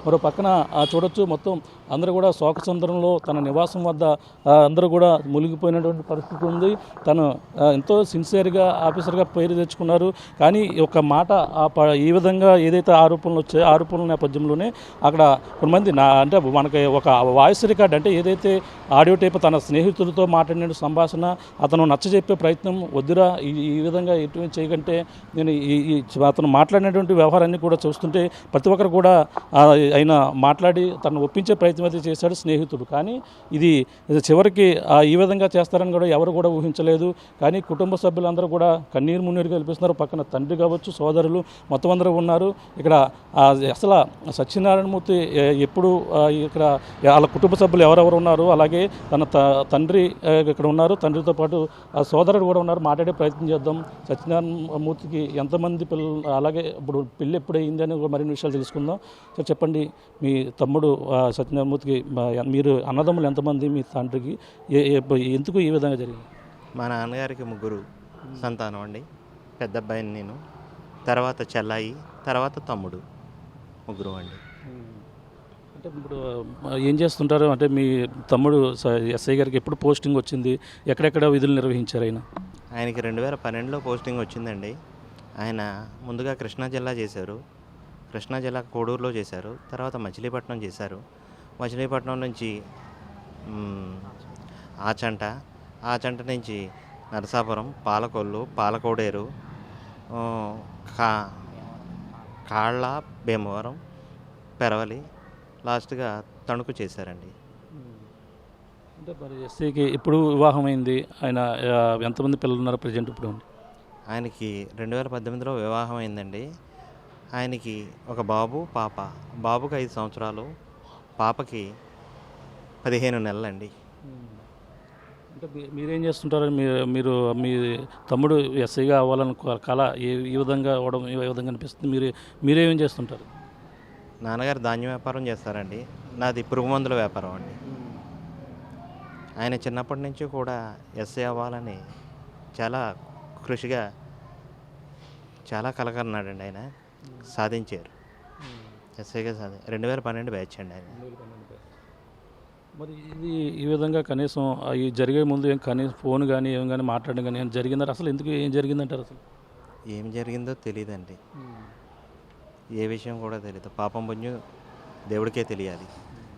మరో పక్కన చూడొచ్చు మొత్తం అందరూ కూడా శోకసంద్రంలో తన నివాసం వద్ద అందరూ కూడా మునిగిపోయినటువంటి పరిస్థితి ఉంది. తను ఎంతో సిన్సియర్గా ఆఫీసర్గా పేరు తెచ్చుకున్నారు. కానీ ఒక మాట ఈ విధంగా ఏదైతే ఆరోపణలు వచ్చాయో ఆరోపణల నేపథ్యంలోనే అక్కడ కొంతమంది అంటే మనకి ఒక వాయిస్ రికార్డ్ అంటే ఏదైతే ఆడియో టేప్ తన స్నేహితులతో మాట్లాడిన సంభాషణ అతను నచ్చజెప్పే ప్రయత్నం వద్దురా ఈ విధంగా ఎటువంటి చేయకంటే నేను అతను మాట్లాడినటువంటి వ్యవహారాన్ని కూడా చూస్తుంటే ప్రతి ఒక్కరు కూడా ఆయన మాట్లాడి తను ఒప్పించే ప్రయత్నం అయితే చేశాడు స్నేహితుడు. కానీ ఇది చివరికి ఈ విధంగా చేస్తారని కూడా ఎవరు కూడా ఊహించలేదు. కానీ కుటుంబ సభ్యులందరూ కూడా కన్నీరు మున్నీరు కల్పిస్తున్నారు. పక్కన తండ్రి కావచ్చు, సోదరులు మొత్తం అందరూ ఉన్నారు. ఇక్కడ అసలు సత్యనారాయణమూర్తి ఎప్పుడు ఇక్కడ వాళ్ళ కుటుంబ సభ్యులు ఎవరెవరు ఉన్నారు, అలాగే తన తండ్రి ఇక్కడ ఉన్నారు, తండ్రితో పాటు సోదరుడు కూడా ఉన్నారు. మాట్లాడే ప్రయత్నం చేద్దాం. సత్యనారాయణమూర్తికి ఎంతమంది పిల్లలు, అలాగే ఇప్పుడు పెళ్ళి ఎప్పుడు అయింది అని మరిన్ని విషయాలు తెలుసుకుందాం. సో చెప్పండి, మీ తమ్ముడు సత్యనారాయణమూర్తికి మీరు అన్నదమ్ములు ఎంతమంది, మీ తండ్రికి ఎందుకు ఈ విధంగా జరిగింది? మా నాన్నగారికి 3 సంతానం అండి. పెద్ద అబ్బాయిని నేను, తర్వాత చెల్లాయి, తర్వాత తమ్ముడు, 3 అండి. అంటే ఇప్పుడు ఏం చేస్తుంటారు? అంటే మీ తమ్ముడు ఎస్ఐ గారికి ఎప్పుడు పోస్టింగ్ వచ్చింది, ఎక్కడెక్కడ విధులు నిర్వహించారు ఆయనకి 2012లో పోస్టింగ్ వచ్చిందండి. ఆయన ముందుగా కృష్ణా జిల్లా చేశారు, కృష్ణా జిల్లా కోడూరులో చేశారు, తర్వాత మచిలీపట్నం చేశారు. మచిలీపట్నం నుంచి ఆచంట నుంచి నరసాపురం, పాలకొల్లు, పాలకోడేరు, కాళ్ళ, భీమవరం, పెరవలి, లాస్ట్గా తణుకు చేశారండి. అంటే మరి ఎస్ఐకి ఎప్పుడు వివాహమైంది? ఆయన ఎంతమంది పిల్లలు ఉన్నారు ప్రజెంట్ ఇప్పుడు? ఆయనకి 2018లో వివాహం అయిందండి. ఆయనకి ఒక బాబు, పాప. బాబుకి 5 సంవత్సరాలు, పాపకి 15 నెలలండి. అంటే మీరేం చేస్తుంటారు? మీరు మీ తమ్ముడు ఎస్ఐగా అవ్వాలని కళ ఈ విధంగా అవ్వడం ఏ విధంగా అనిపిస్తుంది? మీరేం చేస్తుంటారు? నాన్నగారు ధాన్యం వ్యాపారం చేస్తారండి, నాది పురుగు మందుల వ్యాపారం అండి. ఆయన చిన్నప్పటి నుంచి కూడా ఎస్ఐ అవ్వాలని చాలా కృషిగా చాలా కలకన్నాడండి. ఆయన సాధించారు, ఎస్ఐగా 2012 బ్యాచ్ అండి ఆయన. మరి ఇది ఈ విధంగా కనీసం ఈ జరిగే ముందు కనీసం ఫోన్ కానీ ఏం కానీ మాట్లాడడం కానీ ఏం జరిగిందంటే అసలు ఎందుకు ఏం జరిగిందంటారు? అసలు ఏం జరిగిందో తెలియదండి, ఏ విషయం కూడా తెలియదు. పాపం పుణ్యం దేవుడికే తెలియాలి.